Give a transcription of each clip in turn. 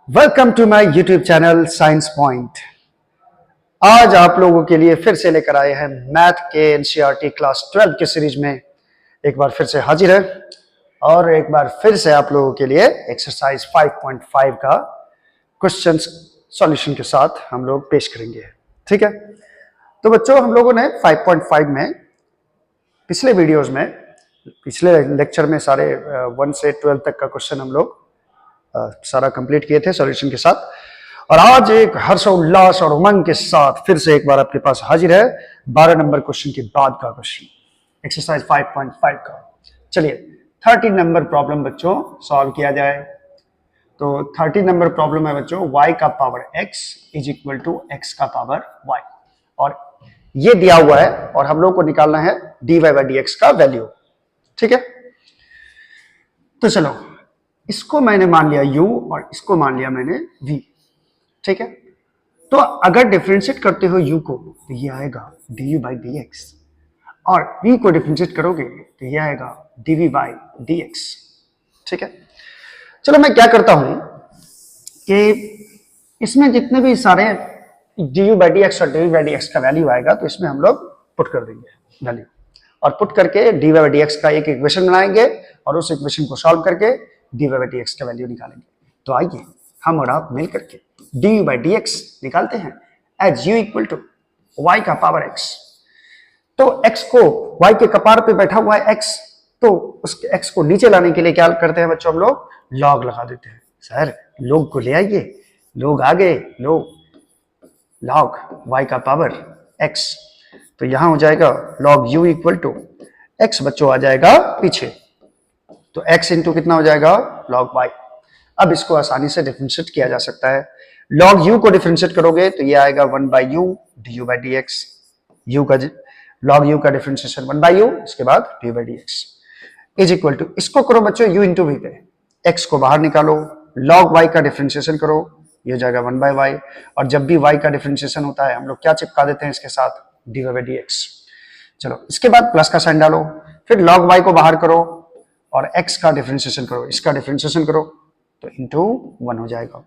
Welcome to my YouTube channel science point. आज आप लोगों के लिए फिर से लेकर आए हैं मैथ के एनसीईआरटी क्लास 12 के सीरीज में। एक बार फिर से हाजिर है और एक बार फिर से आप लोगों के लिए एक्सरसाइज 5.5 का क्वेश्चन सॉल्यूशन के साथ हम लोग पेश करेंगे। ठीक है, तो बच्चों हम लोगों ने 5.5 में पिछले वीडियोस में पिछले लेक्चर में सारे 1 से 12 तक का क्वेश्चन हम लोग सारा कंप्लीट किए थे सॉल्यूशन के साथ। और आज एक हर्षोल्लास और उमंग के साथ फिर से एक बार आपके पास हाजिर है 12 नंबर क्वेश्चन के बाद का क्वेश्चन एक्सरसाइज 5.5 का। चलिए 30 नंबर प्रॉब्लम बच्चों सॉल्व किया जाए। तो 30 नंबर प्रॉब्लम है बच्चों y का power x is equal to x का पावर y, और ये दिया हुआ है और हम लोग को निकालना है dy by dx का वैल्यू। ठीक है, तो चलो इसको मैंने मान लिया u और इसको मान लिया मैंने v। ठीक है, तो अगर डिफरेंशिएट करते हो u को तो ये आएगा du by dx, और v को डिफरेंशिएट करोगे तो ये आएगा dv by dx। ठीक है, चलो मैं क्या करता हूं कि इसमें जितने भी सारे du by dx और dv by dx का वैल्यू आएगा तो इसमें हम लोग पुट कर देंगे वैल्यू, और पुट करके dy by dx का एक इक्वेशन बनाएंगे और उस इक्वेशन को सॉल्व करके dy by dx का वैल्यू निकालेंगे। तो आइए हम और आप मिल करके du by dx निकालते हैं as u equal to y का पावर x। तो x को y के कपार पे बैठा हुआ है x, तो उस x को नीचे लाने के लिए क्या करते हैं बच्चों, हम लोग log लगा देते हैं। सर log को ले आइए, log आ गए, log y का पावर x, तो यहां हो जाएगा log u equal to x बच्चों आ जाएगा पीछे, तो x इंटू कितना हो जाएगा log y। अब इसको आसानी से डिफरेंशिएट किया जा सकता है। log u को डिफरेंशिएट करोगे तो ये आएगा 1 by u du by dx, u का log u का डिफरेंशिएशन 1 by u, इसके बाद du by dx is equal to, इसको करो बच्चों u इंटू v पे, x को बाहर निकालो, log y का डिफरेंशिएशन करो, ये हो जाएगा 1 by y, और जब भी y का डिफरेंशिएशन होता है हम लोग क्या चिपका देते हैं इसके साथ, dy by dx। चलो इसके बाद प्लस का साइन डालो, फिर log y को बाहर करो और x का डिफरेंशिएशन करो, इसका डिफरेंशिएशन करो, तो इंटू 1 हो जाएगा।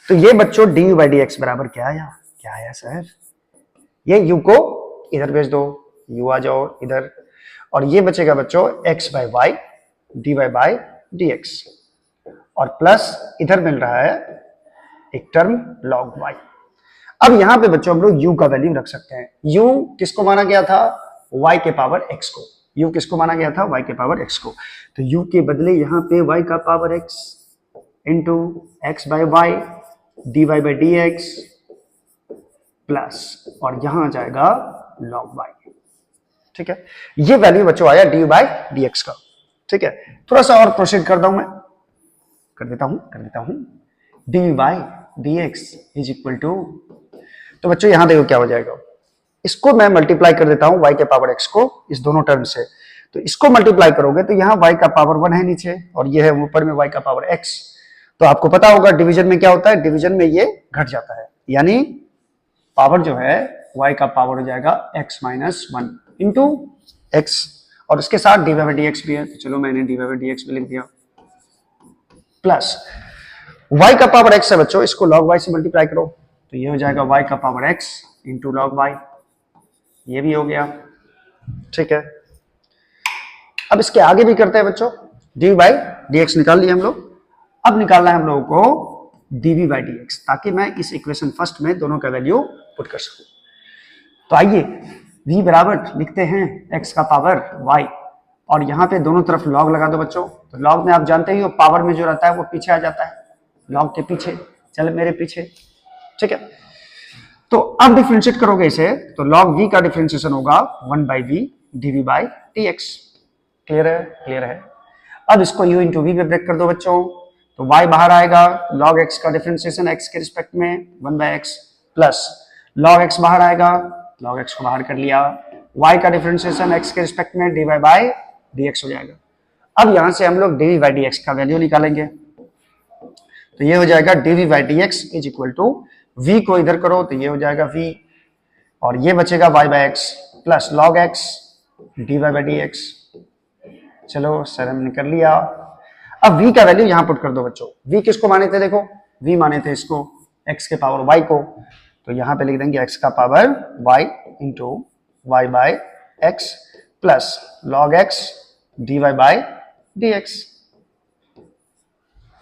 तो ये बच्चों du by dx बराबर क्या आया, क्या आया सर, ये u को इधर भेज दो, u आ जाओ इधर, और ये बचेगा बच्चों x by y dy by dx, और प्लस इधर मिल रहा है एक टर्म log y। अब यहां पे बच्चों हम लोग u का वैल्यू रख सकते हैं। u किसको माना गया था, y के पावर x को, u किसको माना गया था, y के पावर x को, तो u के बदले यहां पे y का power x into x by y d y by D x plus, और यहां आ जाएगा log y। ठीक है, ये वैल्यू बच्चों आया डी बाई डी एक्स का। ठीक है, थोड़ा सा और प्रोसीड करता हूं मैं, कर देता हूं d by D x is equal to, तो बच्चों यहां देखो क्या हो जाएगा, इसको मैं मल्टीप्लाई कर देता हूं y के पावर x को इस दोनों टर्म से, तो इसको मल्टीप्लाई करोगे तो यहां y का पावर 1 है नीचे और ये है ऊपर में y का पावर x। तो आपको पता होगा डिवीजन में क्या होता है, डिवीजन में ये घट जाता है, यानी पावर जो है y का पावर हो जाएगा x माइनस 1 इंटू एक्स, और उसके साथ डी बाई डी एक्स भी है, तो चलो मैंने डी बाई डी एक्स भी लिख दिया, प्लस y का पावर x है बच्चों, इसको log y से मल्टीप्लाई करो तो ये हो जाएगा y का power x into log y, ये भी हो गया। ठीक है, अब इसके आगे भी करते हैं बच्चों, डी बाई डी एक्स निकाल लिया हम लोग, अब निकालना है हम लोगों को dv by dx, ताकि मैं इस इक्वेशन फर्स्ट में दोनों का वैल्यू पुट कर सकूं। तो आइए v बराबर लिखते हैं x का पावर y, और यहां पे दोनों तरफ log लगा दो बच्चों, तो log में आप जानते ही हो पावर में जो रहता है वो पीछे आ जाता है, log के पीछे, चल मेरे पीछे। ठीक है, तो अब डिफरेंशिएट करोगे इसे तो log v का डिफरेंशिएशन होगा 1 by v dv by dx। Clear है, क्लियर है। अब इसको u इंटू v पे ब्रेक कर दो बच्चों, तो y बाहर आएगा, log x का डिफरेंशिएशन x के रिस्पेक्ट में 1 by x plus log x बाहर आएगा, log x को बाहर कर लिया, y का डिफरेंशिएशन x के रिस्पेक्ट में dy by dx हो जाएगा। अब यहां से हम लोग dv by dx का वैल्यू निकालेंगे, तो ये हो जाएगा dv by dx is equal to v को इधर करो तो ये हो जाएगा v, और ये बचेगा y by x plus log x dy by dx। चलो सर हमने कर लिया। अब v का वैल्यू यहां पुट कर दो बच्चों, v किसको माने थे, देखो v माने थे इसको x के पावर y को, तो यहाँ पे लिख देंगे x का power y into y by x plus log x dy by dx।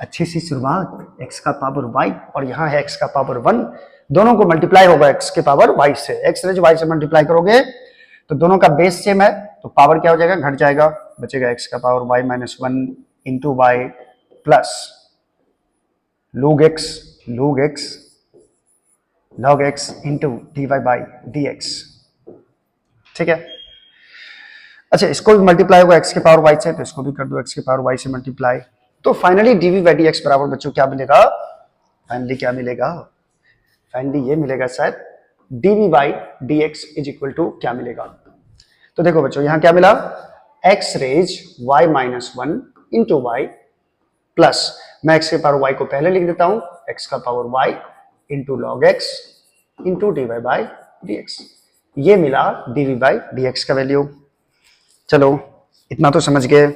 अच्छी सी शुरुआत, x का पावर y और यहाँ है x का पावर 1, दोनों को मल्टीप्लाई होगा x के पावर y से, x रेज y से मल्टीप्लाई करोगे तो दोनों का बेस सेम है, तो पावर क्या हो जाएगा, घट जाएगा, बचेगा x का power y minus 1 into y plus log x into dy by dx। ठीक है, अच्छा इसको भी मल्टीप्लाई होगा x के पावर y से, तो इसको भी कर दो x के पावर y से मल्टीप्लाई, तो फाइनली dv बाई dx बराबर बच्चों क्या मिलेगा, फाइनली क्या मिलेगा, फाइनली ये मिलेगा शायद dv by dx is equal to क्या मिलेगा, तो देखो बच्चों यहाँ क्या मिला, x raise y minus 1 into y plus, मैं x के पावर y को पहले लिख देता हूं, x का power y into log x into d y by D x, ये मिला dv बाई dx का वैल्यू। चलो इतना तो समझ गए,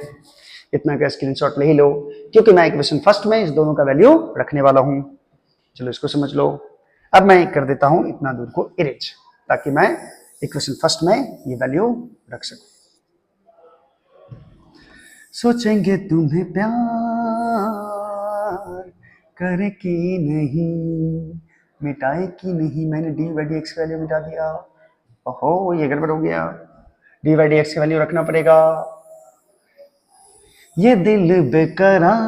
इतना का स्क्रीनशॉट ले ही लो, क्योंकि मैं इक्वेशन फर्स्ट में इस दोनों का वैल्यू रखने वाला हूं। चलो इसको समझ लो। अब मैं कर देता हूं इतना दूर को इरेज, ताकि मैं इक्वेशन फर्स्ट में ये वैल्यू रख सकूं। सोचेंगे तुम्हें प्यार करे कि नहीं, मिटाए कि नहीं, मैंने डी बाई डी एक्स का वैल्यू मिटा दिया, ओहो ये गड़बड़ हो गया, डी बाई डी एक्स का वैल्यू रखना पड़ेगा। ये दिल बेकरार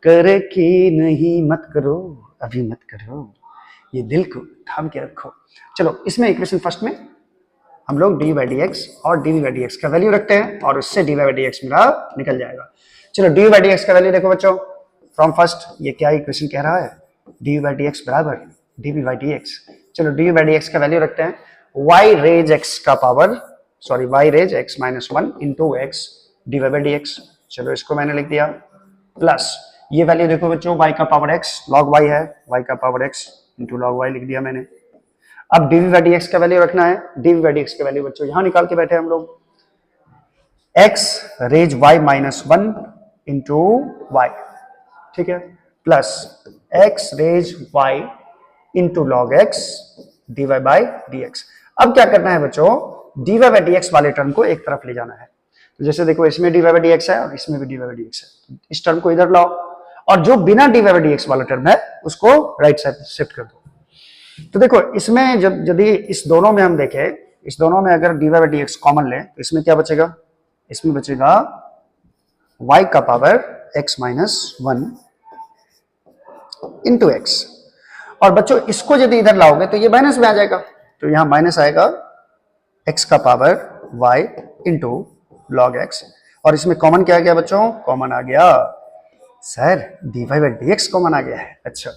करे कि नहीं, मत करो अभी मत करो, ये दिल को थाम के रखो। चलो इसमें इक्वेशन फर्स्ट में हम लोग डी बाई डी एक्स और डी बाई डी एक्स का वैल्यू रखते हैं और उससे डी बाई डी एक्स मेरा निकल जाएगा। चलो डी बाई डी एक्स का वैल्यू देखो बच्चों, फ्रॉम फर्स्ट ये क्या इक्वेशन कह रहा है, डी बाई डी एक्स बराबर डी बाई डी एक्स। चलो डी बाई डी एक्स का वैल्यू रखते हैं, वाई रेज एक्स का power, sorry y raise x minus 1 into x d by D x. चलो इसको मैंने लिख दिया, प्लस ये वैल्यू देखो बच्चों, y का पावर x log y है, y का power x into log y लिख दिया मैंने। अब dv बाई dx का वैल्यू रखना है, dv बाई dx का वैल्यू बच्चों यहां निकाल के बैठे हम लोग, x raise y minus 1 into y, ठीक है, plus x raise y into log x dy by dx। अब क्या करना है बच्चों, dy बाई dx वाले टर्म को एक तरफ ले जाना है, तो जैसे देखो इसमें dy बाई dx है और इसमें भी dy बाई dx है, इस टर्म को इधर लाओ और जो बिना dy बाई dx वाला टर्म है उसको राइट साइड शिफ्ट कर दो। तो देखो इसमें जब यदि इस दोनों में हम देखें, इस दोनों में अगर dy बाई dx कॉमन लें तो इसमें क्या बचेगा, इसमें बचेगा y का power x minus 1 into x, और बच्चों इसको यदि इधर लाओगे तो ये माइनस में आ जाएगा, तो यहां माइनस आएगा x का power y into log x, और इसमें कॉमन क्या आ गया बच्चों, कॉमन आ गया sir dy by dx common आ गया है। अच्छा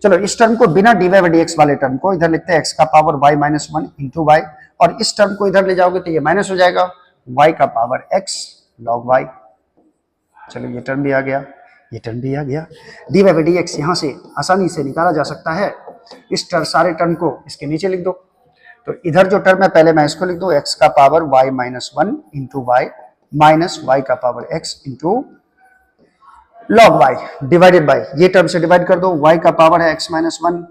चलो इस टर्म को बिना dy बाई dx वाले टर्म को इधर लिखते हैं, x का power y minus 1 into y, और इस टर्म को इधर ले जाओगे तो ये माइनस हो जाएगा, y का पावर x log y। चलो ये टर्म भी आ गया, ये टर्म भी आ गया, dy बाई dx यहां से आसानी से निकाला जा सकता है। इस सारे टर्म को इसके नीचे लिख दो, तो इधर जो टर्म है पहले मैं इसको लिख दूं, x का power y minus 1 into y minus y का power x into log y divided by, ये टर्म से डिवाइड कर दो, y का पावर है x minus 1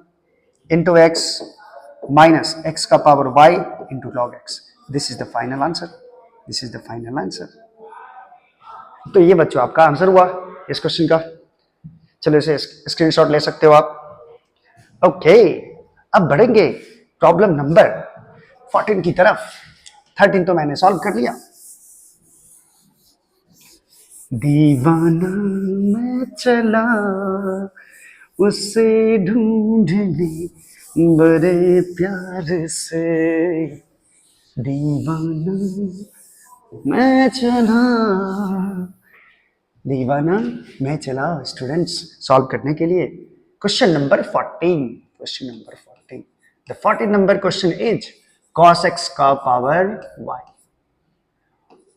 into x minus x का power y into log x। This is the final answer, this is the final answer. तो ये बच्चों आपका आंसर हुआ इस क्वेश्चन का। चलो इसे स्क्रीनशॉट ले सकते हो आप। ओके अब बढ़ेंगे प्रॉब्लम नंबर 14 की तरफ। 13 तो मैंने सॉल्व कर लिया। दीवाना मैं चला उसे ढूंढने बड़े प्यार से, दीवाना मैं चला, दीवाना मैं चला। स्टूडेंट्स सॉल्व करने के लिए question number 14, question number 14, the 14 number question is cos x का पावर y,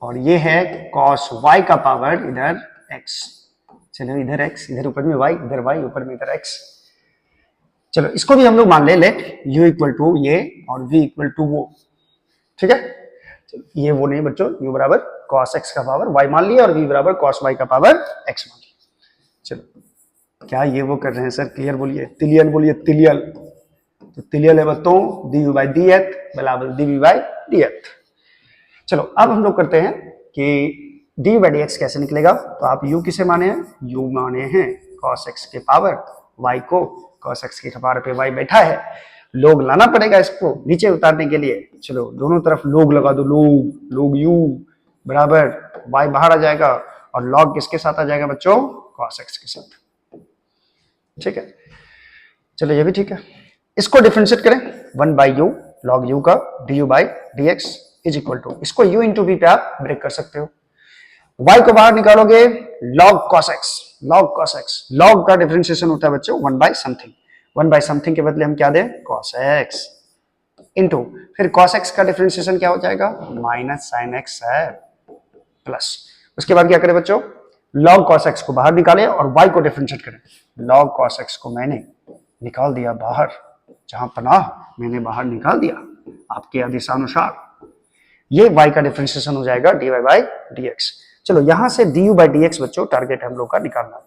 और ये है cos y का पावर इधर x। चलो इधर x, इधर ऊपर में y, इधर y, ऊपर में इधर x। चलो इसको भी हम लोग मान ले, लेट u इक्वल टू ये और v इक्वल टू वो, ठीक है। चलो ये वो नहीं बच्चों, u बराबर cos x का पावर y मान लिया और v बराबर cos y का पावर x मान लिया। चलो क्या ये वो कर रहे हैं सर? क्लियर बोलिए, तिलियन बोलिए, तिलियल। तो तिलियल है बतों डी यू बाई डी एथ बराबर डी वी बाई डी एथ। चलो अब हम लोग करते हैं कि d u by D x कैसे निकलेगा। तो आप यू किसे माने हैं? यू माने हैं कॉस एक्स के पावर वाई को, कॉस एक्स के पावर पे वाई बैठा है, लोग लाना पड़ेगा इसको नीचे उतारने के लिए। चलो दोनों तरफ लोग लगा दो, लोग यू बराबर वाई बाहर आ जाएगा और लॉग किसके साथ आ जाएगा बच्चों? कॉस एक्स के साथ। ठीक है, चलो ये भी ठीक है। इसको डिफरेंशिएट करें, 1 बाई यू लॉग यू का d u by D x is equal to, इसको u इंटू वी पे आप ब्रेक कर सकते हो। y को बाहर निकालोगे log cos x, log cos x, log का डिफरेंशिएशन होता है बच्चों 1 बाई समथिंग, 1 बाई समथिंग के बदले हम क्या दें? cos x इंटू फिर cos x का डिफरेंशिएशन क्या हो जाएगा? माइनस sin x है प्लस, उसके बाद क्या करें बच्चों? log cos x को बाहर निकालें और y को डिफरेंशिएट करें। log cos x को मैंने निकाल दिया बाहर, जहां पनाह मैंने बाहर निकाल दिया आपके आदेशानुसार। ये y का डिफरेंशिएशन हो जाएगा dy बाई dx। चलो यहां से du बाई dx बच्चों टारगेट हम लोग का निकालना।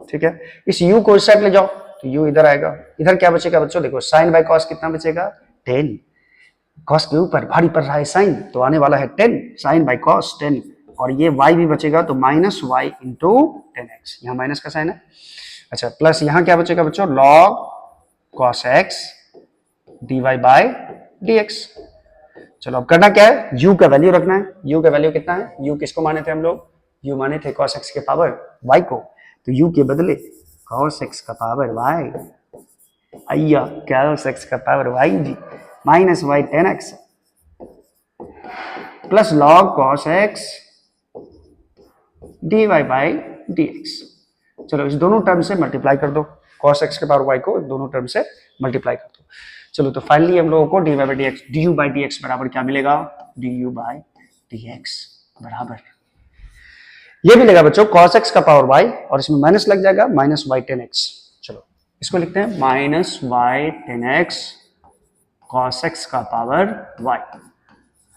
ठीक है, इस u को इस साइड ले जाओ तो u इधर आएगा, इधर क्या बचेगा बच्चों? देखो sin बाई cos कितना बचेगा? 10। cos के ऊपर भारी पड़ रहा है sin, तो आने वाला है 10 sin बाई cos 10, और ये y भी बचेगा तो माइनस y इंटू 10x, यहाँ माइनस का साइन है। अच्छा, प्लस यहाँ क्या बचेगा बच्चों? log cos x dy by dx। चलो अब करना क्या है? u का वैल्यू रखना है। u का वैल्यू कितना है? u किसको माने थे हम लोग? u माने थे cos x के पावर y को, तो u के बदले cos x का पावर y, अय्या cos x का पावर y जी, minus y 10x plus log cos x dy by dx। चलो इस दोनों टर्म से मल्टीप्लाई कर दो, cos x के पावर y को दोनों टर्म से मल्टीप्लाई कर दो। चलो तो फाइनली हम लोगों को d y by D x, d u by D x बराबर क्या मिलेगा? D u by D x बराबर, ये मिलेगा बच्चों cos x का पावर y, और इसमें माइनस लग जाएगा माइनस y 10x। चलो इसको लिखते हैं minus y 10x cos x का पावर y,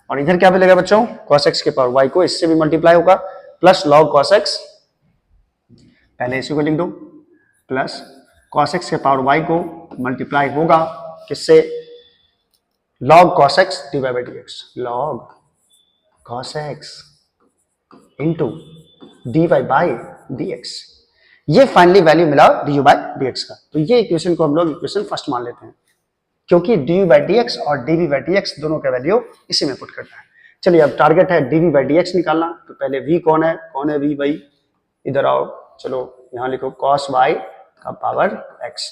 और इधर क्या मिलेगा बच्चों? cos x के पावर y को इससे भी मल्टीप्लाई होगा प्लस log cos x, पहले इसी को लिख दो, प्लस cos x के पावर y को मल्टीप्लाई होगा किससे? log cos x dy by dx, log cos x into dy by dx। ये फाइनली वैल्यू मिला du बाई dx का। तो ये इक्वेशन को हम लोग इक्वेशन फर्स्ट मान लेते हैं, क्योंकि du बाई dx और dv बाई dx दोनों का वैल्यू इसी में पुट करना है। चलिए अब टारगेट है dv बाई dx निकालना। तो पहले v कौन है v भाई? इधर आओ, चलो यहाँ लिखो cos y का पावर x,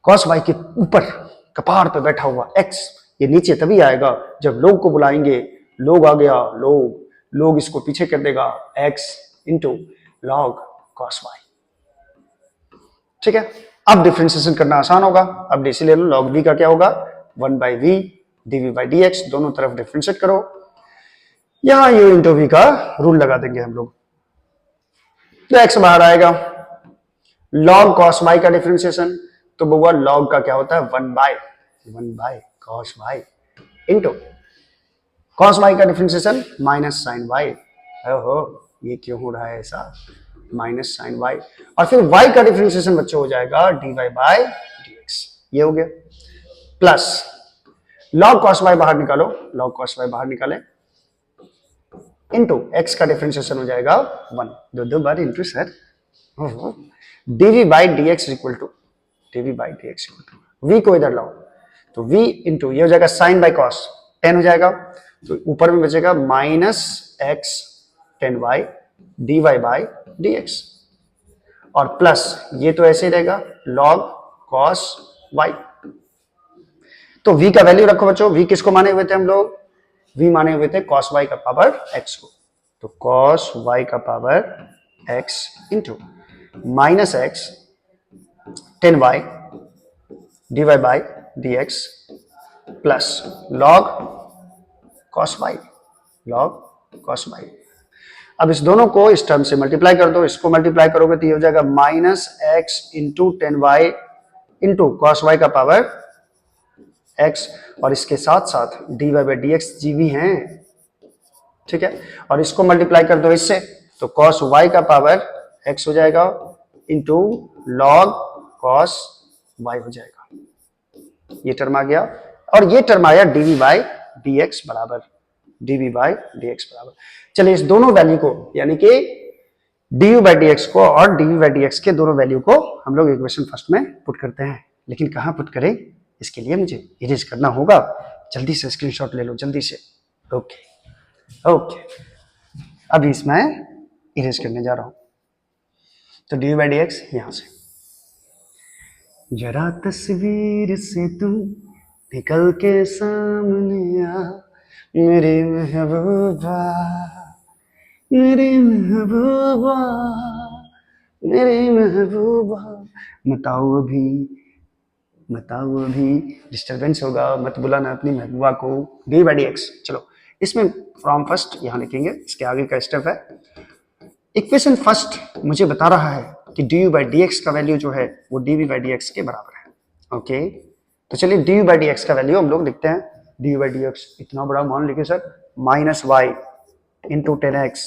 cos y के ऊपर कपार पे बैठा हुआ x, ये नीचे तभी आएगा जब लोग को बुलाएंगे, लोग आ गया, लोग इसको पीछे कर देगा, x into log cos y। ठीक है, अब डिफरेंशिएशन करना आसान होगा। अब डीसी ले लो, log v का क्या होगा? 1 by v dv by dx, दोनों तरफ डिफरेंशिएट करो, यहां u इंटू v का रूल लगा देंगे हम लोग, तो x बाहर आएगा। log cos y का डिफरेंशिएशन, तो बउआ log का क्या होता है? 1 by cos y into cos y का डिफरेंशिएशन माइनस sin y। ओहो, ये क्यों हो रहा है ऐसा? माइनस sin y, और फिर y का डिफरेंशिएशन बच्चों हो जाएगा dy बाई dx, ये हो गया, प्लस log cos y बाहर निकालो, log cos y बाहर निकाले, इंटू x का डिफरेंशिएशन हो जाएगा 1, दो बार into sir, dv by dx equal to v को इधर लाओ, तो v इंटू ये हो जाएगा साइन बाई कॉस 10 हो जाएगा, तो ऊपर में बचेगा minus x 10y dy by dx, और प्लस ये तो ऐसे ही रहेगा log cos y। तो v का वैल्यू रखो बच्चों, v किसको माने हुए थे हम लोग? v माने हुए थे cos y का पावर x को, तो cos y का power x into minus x 10y dy by dx plus log cos y। अब इस दोनों को इस टर्म से मल्टीप्लाई कर दो, इसको मल्टीप्लाई करोगे तो ये हो जाएगा minus x into 10y into cos y का पावर x, और इसके साथ साथ dy बाई dx जी भी हैं। ठीक है, और इसको मल्टीप्लाई कर दो इससे, तो cos y का पावर x हो जाएगा इंटू लॉग कॉस वाई हो जाएगा। ये टर्म आ गया और ये टर्म आया डीवी बाई डी एक्स बराबर, डीवी बाई डी एक्स बराबर। चलिए इस दोनों वैल्यू को यानी कि d u by D x को और डीवी बाई डी एक्स के दोनों वैल्यू को हम लोग इक्वेशन फर्स्ट में पुट करते हैं। लेकिन कहां पुट करें, इसके लिए मुझे इरेज करना होगा। जल्दी से स्क्रीनशॉट ले लो जल्दी से। ओके ओके, अभी इसमें इरेज करने जा रहा हूं। तो डी बाई डी एक्स यहां से, जरा तस्वीर से तुम निकल के सामने आ मेरी महबूबा, मेरी महबूबा, मेरी महबूबा। बताओ अभी डिस्टरबेंस होगा, मत बुलाना अपनी महबूबा को। डी बाई डी एक्स, चलो इसमें फ्रॉम फर्स्ट यहां लिखेंगे, इसके आगे का स्टेप है। इक्वेशन फर्स्ट मुझे बता रहा है कि d u by D x का वैल्यू जो है वो d v by D x के बराबर है। ओके, तो चलिए d u by D x का वैल्यू हम लोग लिखते हैं। D u by D x इतना बड़ा मान लिखे sir, minus y into 10x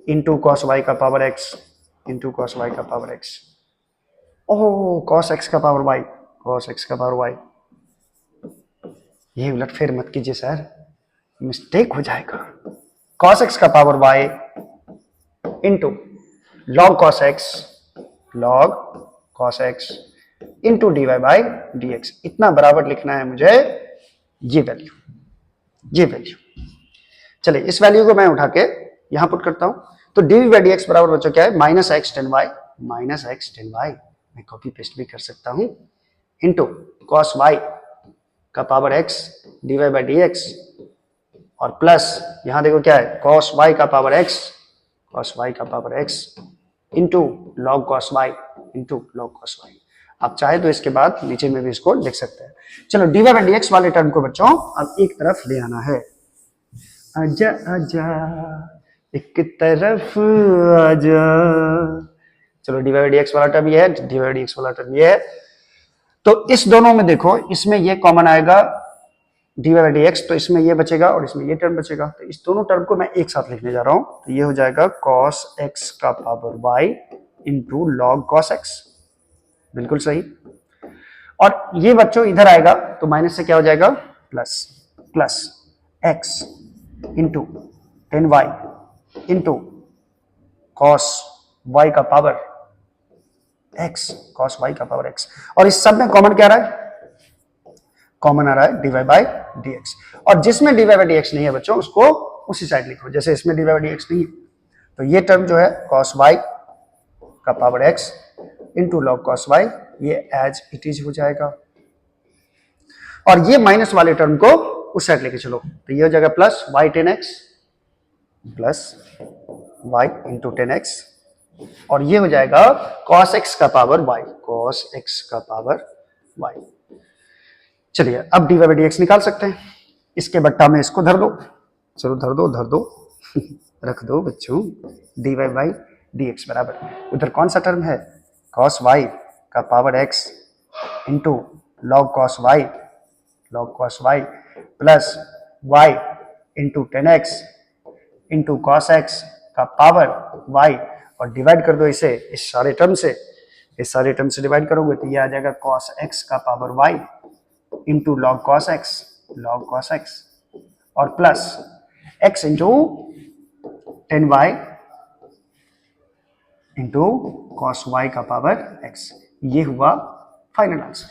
into cos y का power x into cos y का power x. Oh, cos x का पावर वाई, कॉस एक्स का पावर वाई। ये उलटफेर मत कीजिए सर, मिस्टेक हो जाएगा। कॉस एक्स का power y into log cos x into d y by D x. इतना बराबर लिखना है मुझे ये वैल्यू। चलिए इस वैल्यू को मैं उठा के यहां पुट करता हूं। तो d v by D x बराबर बच्चों क्या है, माइनस एक्स टेन वाई, मैं कॉपी पेस्ट भी कर सकता हूं, इंटू कॉस वाई का power x d y by D x, और प्लस यहां देखो क्या है, कॉस वाई का power x into log cos y. आप चाहे तो इसके बाद नीचे में भी इसको लिख सकते हैं। चलो d y by D x वाले टर्म को बच्चों अब एक तरफ ले आना है। आजा आजा एक तरफ आजा। चलो d y by D x वाला टर्म ये है, d y by D x वाला टर्म ये है। तो इस दोनों में देखो, इसमें ये कॉमन आएगा d y by D x, तो इसमें ये बचेगा और इसमें ये टर्म बचेगा। तो इस दोनों टर्म को मैं एक साथ लिखने जा रहा हूं। तो ये हो जाएगा कॉस एक्स का power y into log cos x, बिल्कुल सही। और ये बच्चों इधर आएगा तो माइनस से क्या हो जाएगा, plus x into 10y into cos y का पावर एक्स, और इस सब में कॉमन क्या आ रहा है, कॉमन आ रहा है d y by D x. और जिसमें d y by D x नहीं है बच्चों उसको उसी साइड लिखो। जैसे इसमें d y by D x नहीं है तो ये टर्म जो है कॉस वाई का power x into log cos y, ये एज इट इज हो जाएगा। और ये माइनस वाले टर्म को उस साइड लेके चलो, तो ये हो जाएगा plus y 10x plus y into 10x, और ये हो जाएगा cos x का पावर y। चलिए अब d y by D x निकाल सकते हैं। इसके बट्टा में इसको धर दो, चलो धर दो रख दो बच्चों। D y by D x बराबर, उधर कौन सा टर्म है, cos y का पावर x इंटू log cos y plus y into 10x into cos x का पावर y, और डिवाइड कर दो इसे इस सारे टर्म से डिवाइड करोगे तो ये आ जाएगा cos x का power y into log cos x और plus x into 10y into cos y का पावर x। ये हुआ फाइनल आंसर।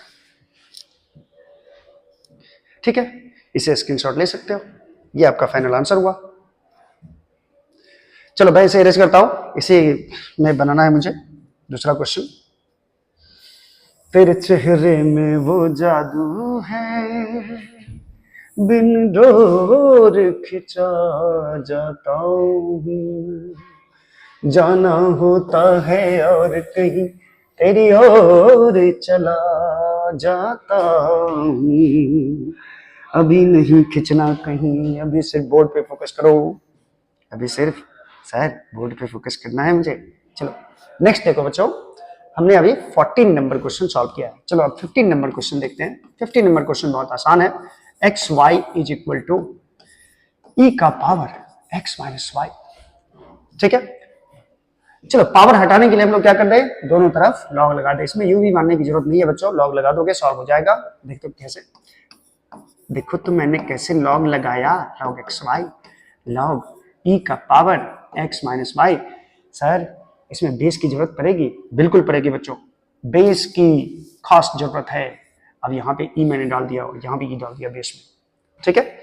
ठीक है, इसे स्क्रीनशॉट ले सकते हो, ये आपका फाइनल आंसर हुआ। चलो मैं इसे इरेज करता हूं, इसे में बनाना है मुझे दूसरा क्वेश्चन। तेरे चेहरे में वो जादू है, बिन डोर खिंचा जाता हूँ, जाना होता है और कहीं तेरी ओर चला जाता हूँ, अभी नहीं खिंचना कहीं, अभी सिर्फ बोर्ड पे फोकस करो, अभी सिर्फ सर बोर्ड पे फोकस करना है मुझे। चलो नेक्स्ट देखो बच्चों, हमने अभी 14 नंबर क्वेश्चन सॉल्व किया है। चलो अब 15 नंबर क्वेश्चन देखते हैं। 15 नंबर क्वेश्चन बहुत आसान है। X y is equal to e का पावर एक्स माइनस वाई। ठीक है, चलो पावर हटाने के लिए हम लोग क्या कर रहे हैं, दोनों तरफ लॉग लगा दे। इसमें यू भी मानने की जरूरत नहीं है बच्चों, लॉग लगा दोगे सॉल्व हो जाएगा। देखो कैसे, देखो तो मैंने कैसे लॉग लगाया, log x y, log e का power x minus y. Sir इसमें बेस की जरूरत पड़ेगी, बिल्कुल पड़ेगी बच्चों, बेस की खास जरूरत है। अब यहाँ पे ई मैंने डाल दिया और यहाँ भी ई डाल दिया बेस में, ठीक है।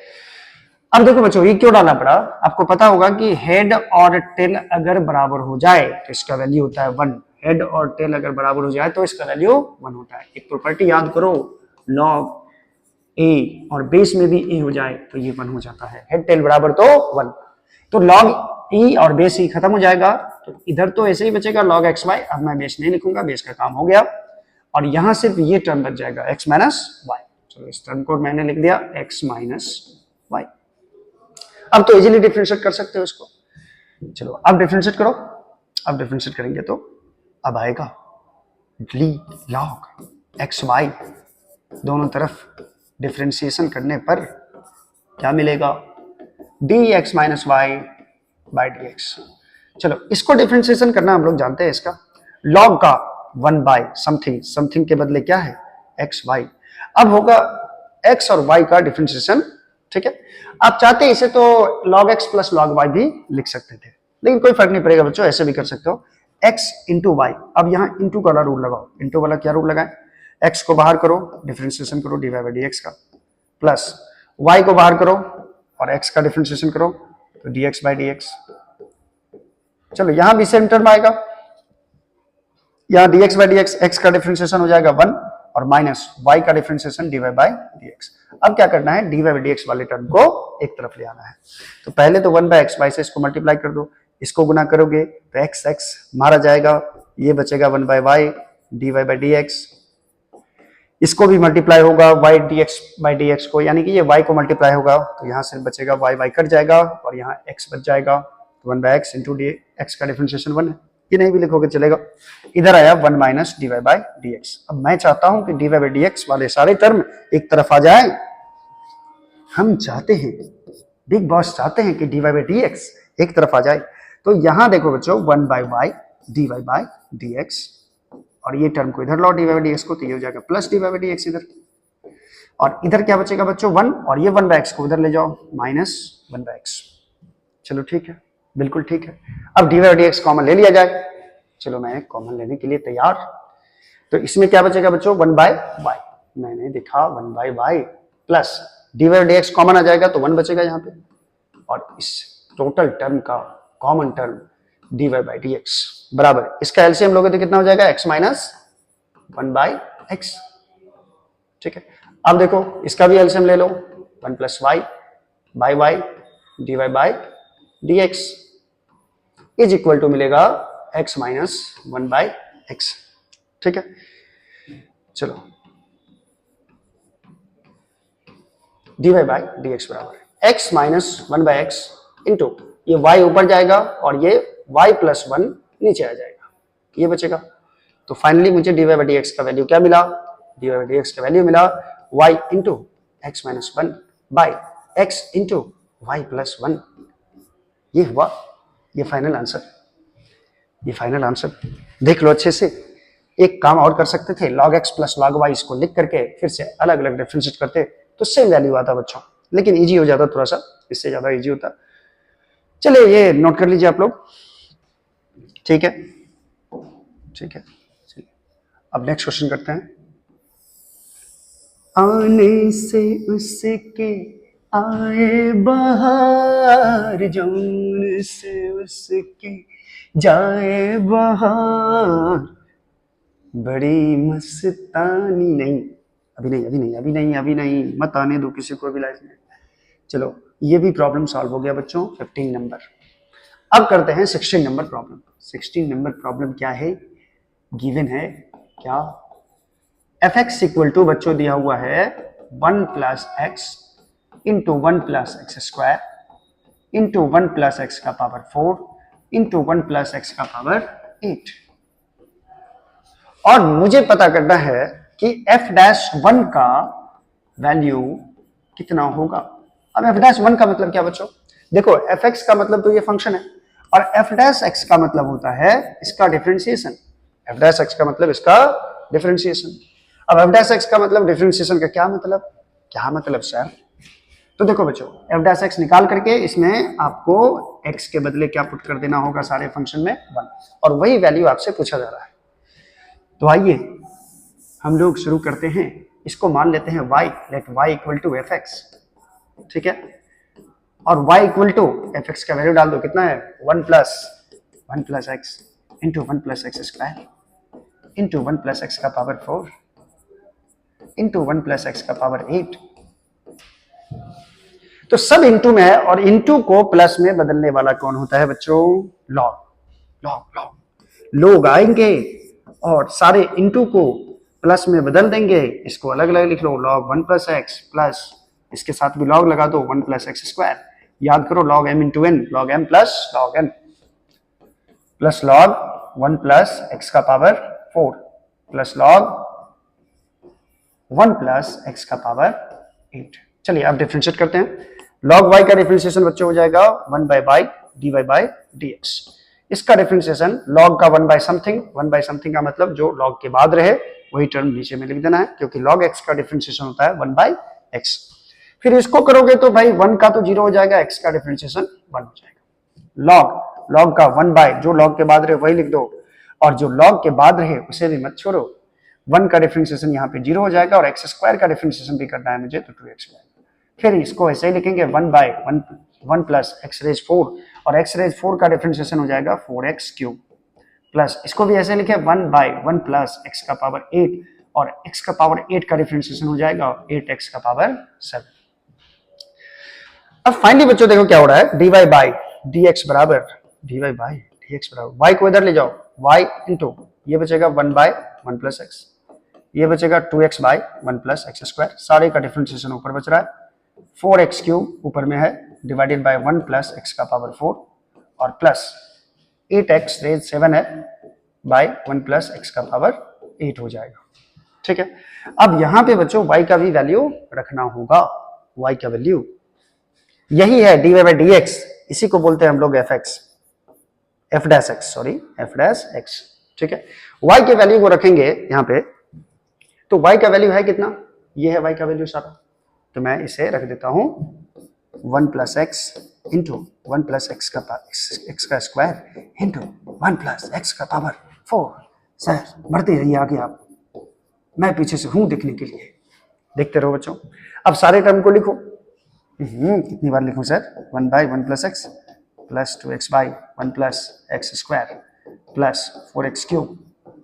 अब देखो बच्चों ये क्यों डालना पड़ा, आपको पता होगा कि हेड और टेल अगर बराबर हो जाए तो इसका वैल्यू होता है 1। हेड और टेल अगर बराबर हो जाए तो इसका वैल्यू 1 होता है। एक प्रॉपर्टी याद करो, लॉग ए और बेस में भी ए हो जाए तो ये 1 हो जाता है, हेड टेल बराबर तो 1। तो लॉग ई और बेस ई खत्म हो जाएगा, तो इधर तो ऐसे ही बचेगा लॉग एक्स वाई। अब मैं बेस नहीं लिखूंगा, बेस का काम हो गया, और यहां सिर्फ ये टर्म बच जाएगा एक्स माइनस वाई। चलो इस टर्म को मैंने लिख दिया एक्स माइनस वाई। अब तो इजीली डिफरेंशिएट कर सकते हो इसको। चलो अब डिफरेंशिएट करो, अब डिफरेंशिएट करेंगे तो अब आएगा डी लॉग एक्स वाई। दोनों तरफ डिफरेंशिएशन करने पर क्या मिलेगा, d x minus y by D x. चलो इसको डिफरेंशिएशन करना हम लोग जानते हैं, इसका लॉग का 1 बाय समथिंग, समथिंग के बदले क्या है एक्स वाई। अब होगा एक्स और वाई का डिफरेंशिएशन, ठीक है। आप चाहते इसे तो log x plus log y भी लिख सकते थे, लेकिन कोई फर्क नहीं पड़ेगा बच्चों, ऐसे भी कर सकते हो x इंटू वाई। अब यहाँ इंटू वाला रूल लगाओ, इंटू वाला क्या रूल लगाए, x को बाहर करो, डिफरेंशिएशन करो dy बाई डी एक्स का, प्लस y को बाहर करो और x का डिफरेंशिएशन करो तो dx बाई डी एक्स। चलो यहाँ भी सेम टर्म आएगा, यहाँ dx by D x, x का डिफरेंशिएशन हो जाएगा 1 और माइनस y का differentiation dy by D x. अब क्या करना है, dy बाई डी एक्स वाले टर्म को एक तरफ ले आना है। तो पहले तो 1 बाई एक्स वाई से इसको मल्टीप्लाई कर दो, इसको गुना करोगे तो एक्स एक्स मारा जाएगा, ये बचेगा 1 by y d y by D x. इसको भी मल्टीप्लाई होगा y dx by D x को, यानी कि ये y को मल्टीप्लाई होगा तो यहाँ से बचेगा y y कट जाएगा और यहाँ x बच जाएगा, तो 1 by x into D x का डिफरेंशिएशन 1 है, ये नहीं भी लिखोगे चलेगा। इधर आया 1 minus d y by D x. अब मैं चाहता हूं कि d y by D x वाले सारे टर्म एक तरफ आ जाए। हम चाहते हैं, बिग बॉस चाहते हैं कि d y by D x एक तरफ आ जाए। तो यहां देखो बच्चों 1 by y d y by D x, और ये टर्म को इधर लाओ d y by D x को, तो ये हो जाएगा plus d y by D x इधर, और इधर क्या बचेगा बच्चों 1, और ये 1 बाई एक्स को इधर ले जाओ माइनस 1 बाई एक्स। चलो ठीक है, बिल्कुल ठीक है। अब d y d x common ले लिया जाए, चलो मैं कॉमन लेने के लिए तैयार। तो इसमें क्या बचेगा बच्चों 1 बाय वाई, मैंने देखा 1 by y plus d y d x common आ जाएगा तो 1 बचेगा यहाँ पे, और इस टोटल टर्म का common term d y by D x बराबर, इसका एलसीएम लोगे तो कितना हो जाएगा एक्स माइनस 1 बाई एक्स, ठीक है। अब देखो इसका भी एलसीएम ले लो, 1 plus y by y d y by D x is equal to मिलेगा x माइनस 1 बाई एक्स, ठीक है। चलो dy बाई डी एक्स बराबर x minus 1 by x into ये y ऊपर जाएगा और ये y प्लस 1 नीचे आ जाएगा, ये बचेगा। तो फाइनली मुझे dy बाई डी एक्स का वैल्यू क्या मिला, dy बाई डी एक्स का वैल्यू मिला y into x minus 1 by x into y plus 1। ये हुआ, ये फाइनल आंसर, ये फाइनल आंसर देख लो अच्छे से। एक काम और कर सकते थे, log x plus log y इसको लिख करके फिर से अलग अलग डिफरेंशिएट करते तो सेम वैल्यू आता बच्चों, लेकिन इजी हो जाता थोड़ा सा, इससे ज्यादा इजी होता। चलिए ये नोट कर लीजिए आप लोग, ठीक है, ठीक है। चलिए अब नेक्स्ट क्वेश्चन करते हैं। आने से उसके आए बहार, जौन से उसके जाए बहार, बड़ी मस्तानी। नहीं अभी नहीं, अभी नहीं, अभी नहीं, अभी नहीं, मत आने दो किसी को भी लाइफ में। चलो ये भी प्रॉब्लम सॉल्व हो गया बच्चों, 15 नंबर। अब करते हैं 16 नंबर प्रॉब्लम। 16 नंबर प्रॉब्लम क्या है, गिवन है क्या, एफ एक्स इक्वल टू बच्चों दिया हुआ है 1 plus x into 1 plus x square into 1 plus x का पावर 4 इंटू 1 प्लस एक्स का पावर 8, और मुझे पता करना है कि f'1 का वैल्यू कितना होगा। अब f'1 का मतलब क्या बच्चों, देखो fx का मतलब तो ये फंक्शन है, और एफ डैश एक्स का मतलब होता है इसका डिफरेंशिएशन। एफ डैश एक्स का मतलब इसका डिफरेंशिएशन। अब एफ डैश एक्स का मतलब डिफरेंशिएशन का क्या मतलब सर? तो देखो बच्चों, एफ डैश एक्स निकाल करके इसमें आपको एक्स के बदले क्या पुट कर देना होगा सारे फंक्शन में 1, और वही वैल्यू आपसे पूछा जा रहा है। तो आइए हम लोग शुरू करते हैं। इसको मान लेते हैं y, let y equal to f x, ठीक है। और y equal to f x का वैल्यू डाल दो, कितना है 1 plus x into 1 plus x square into 1 plus x का पावर 4 इंटू 1 प्लस एक्स का पावर 8। तो सब इंटू में है, और इंटू को प्लस में बदलने वाला कौन होता है बच्चों? लॉग। लोग आएंगे और सारे इंटू को प्लस में बदल देंगे। इसको अलग अलग लिख लो, लॉग 1 प्लस एक्स प्लस इसके साथ भी लॉग लगा दो 1 प्लस एक्स स्क्वायर। याद करो log m into n, log m plus log n plus log 1 plus x का power 4 plus log 1 plus x का पावर 8। चलिए अब डिफरेंशिएट करते हैं। लॉग y का डिफरेंशिएशन बच्चों हो जाएगा 1 by y dy by dx। इसका डिफरेंशिएशन लॉग का 1 बाय समथिंग का मतलब जो लॉग के बाद रहे वही टर्म नीचे में लिख देना है, क्योंकि log x का डिफरेंशिएशन होता है 1 बाय x। फिर इसको करोगे तो भाई 1 का तो 0 हो जाएगा, x का डिफरेंशिएशन 1 हो जाएगा। log का 1 बाय जो log के बाद रहे वही लिख दो, और जो log के बाद रहे उसे भी मत छोड़ो। 1 का डिफरेंशिएशन यहाँ पे 0 हो जाएगा, और एक्स स्क्वायर का डिफरेंशिएशन भी करना है मुझे, तो 2x हो जाएगा। फिर इसको ऐसे ही लिखेंगे 1 बाय 1 प्लस एक्स रेज 4, और एक्स रेज 4 का डिफरेंशिएशन हो जाएगा 4x क्यूब, प्लस इसको भी ऐसे लिखे 1 बाय 1 प्लस एक्स का पावर 8, और x का पावर 8 का डिफरेंशिएशन हो जाएगा 8x का पावर 7। अब फाइनली बच्चों देखो क्या हो रहा है, dy बाय dx बराबर y को इधर ले जाओ, y इंटू ये बचेगा 1 बाय 1 प्लस एक्स, ये बचेगा 2x by 1 plus x square. सारे का डिफरेंशिएशन ऊपर बच रहा है, 4x क्यूब ऊपर में है डिवाइडेड बाय 1 प्लस एक्स का पावर 4, और प्लस 8x रेज 7 है बाय 1 प्लस एक्स का पावर 8 हो जाएगा, ठीक है। अब यहां पे बच्चों y का भी वैल्यू रखना होगा। y का वैल्यू यही है dy बाय dx, इसी को बोलते हैं हम लोग f डैश x, ठीक है। y के वैल्यू को रखेंगे यहाँ पे, तो y का वैल्यू है कितना? ये है y का वैल्यू सारा, तो मैं इसे रख देता हूं 1 plus x into 1 plus x का स्क्वायर इंटू 1 प्लस एक्स का पावर 4। सर बढ़ते रहिए आगे आप, मैं पीछे से हूं देखने के लिए, देखते रहो बच्चों। अब सारे टर्म को लिखो। कितनी बार लिखूं sir? 1 by 1 plus x plus 2x by 1 plus x square plus 4x cube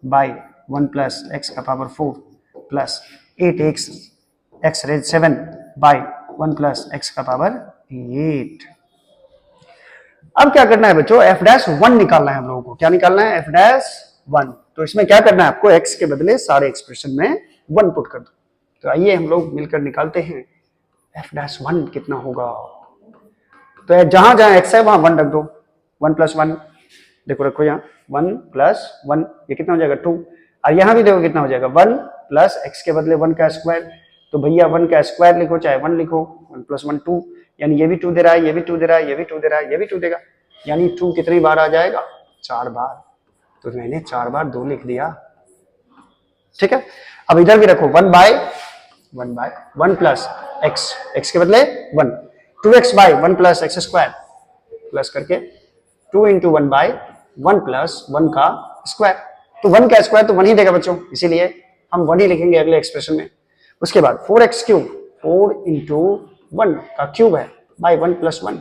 by 1 plus x का power 4 plus 8x x raise 7 by 1 plus x का पावर 8। अब क्या करना है बच्चों? f डैश 1 निकालना है हम लोगों को। क्या निकालना है? f dash 1। तो इसमें क्या करना है आपको? x के बदले सारे एक्सप्रेशन में 1 पुट कर दो। तो आइए हम लोग मिलकर निकालते हैं f डैश 1 कितना होगा। तो जहां जहां x है वहां 1 रख दो। 1 प्लस 1 देखो, रखो यहाँ 1 प्लस 1, ये कितना हो जाएगा 2। और यहां भी देखो कितना हो जाएगा 1 प्लस x के बदले 1 का स्क्वायर, तो भैया 1 का स्क्वायर लिखो चाहे 1 लिखो। 1 प्लस 1 2, यानी ये भी 2 दे रहा है, ये भी 2 दे रहा है, ये भी 2 दे रहा है, ये भी 2 देगा, यानी 2 कितनी बार आ जाएगा? 4 बार। तो मैंने 4 बार 2 लिख दिया, ठीक है। अब इधर भी रखो 1 बाय 1 प्लस x के बदले 1, 2x by 1 plus x square plus करके 2 इंटू 1 बाय 1 प्लस 1 का स्क्वायर। तो 1 का स्क्वायर तो 1 ही देगा बच्चों, इसीलिए हम 1 ही लिखेंगे अगले एक्सप्रेशन में। उसके बाद 4x क्यूब, 4 इंटू 1 का क्यूब है by 1 plus 1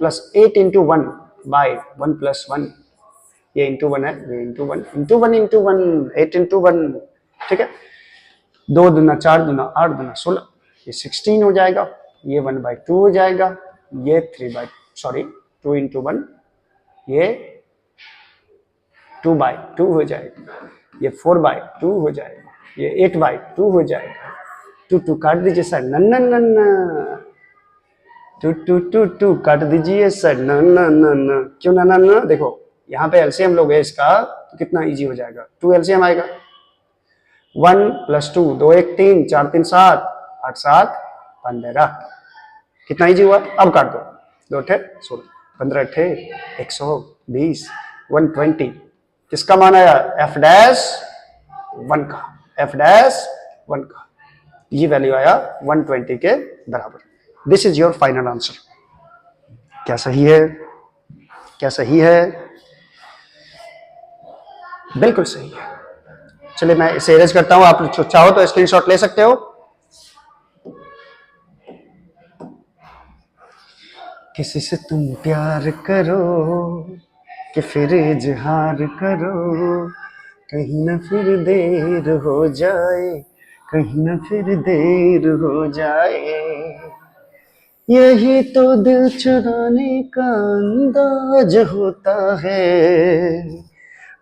plus 8 into 1 by 1 plus 1, ये इंटू 1 है, ये इंटू 1 इंटू 1 इंटू 1, 8 इंटू 1, ठीक है। 2 दूना 4 दूना 8 दूना 16, ये 16 हो जाएगा। ये 1 बाय 2 हो जाएगा, ये 2 इंटू 1, ये 2 बाय 2 हो जाएगा, ये 4 बाय 2 हो जाएगा, ये 8 बाय 2 हो जाएगा। 2 काट दीजिए सर, नन्ना 2 काट दीजिए सर, नन्ना क्यों नन्ना? देखो यहाँ पे एलसीएम लोग है इसका, तो कितना इजी हो जाएगा। 2 एलसीएम आएगा, 1 प्लस 2, 2 1 3, 4 3 7, 8 7 15, कितना इजी हुआ। अब काट दो, 2 8 16। 15 अट्ठे 120, 120। किसका मान आया? f डैश 1 का, f डैश 1 का, ये वैल्यू आया 120 के बराबर। This is your final answer. क्या सही है? क्या सही है? बिल्कुल सही है। चलिए मैं इसे इरेज करता हूं, आप चाहो तो स्क्रीनशॉट ले सकते हो। किसी से तुम प्यार करो कि फिर इजहार करो, कहीं ना फिर देर हो जाए, कहीं ना फिर देर हो जाए, यही तो दिल चुराने का अंदाज होता है।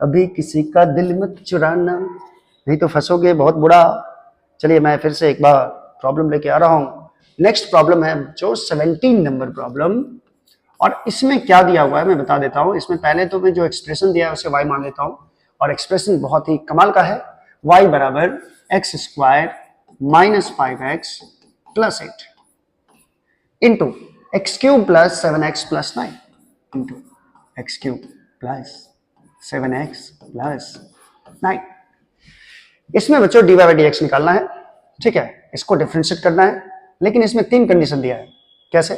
अभी किसी का दिल मत चुराना, नहीं तो फंसोगे बहुत बुरा। चलिए मैं फिर से एक बार प्रॉब्लम लेके आ रहा हूं। नेक्स्ट प्रॉब्लम है जो 17 नंबर प्रॉब्लम, और इसमें क्या दिया हुआ है मैं बता देता हूं। इसमें पहले तो मैं जो एक्सप्रेशन दिया है उसे y मान लेता हूं, और एक्सप्रेशन बहुत ही कमाल का है। y बराबर x square minus 5x plus 8 into x cube plus 7x plus 9 into x cube plus 7x plus 9। इसमें बच्चों dy बाई dx निकालना है, ठीक है, इसको डिफरेंशिएट करना है, लेकिन इसमें 3 कंडीशन दिया है। कैसे?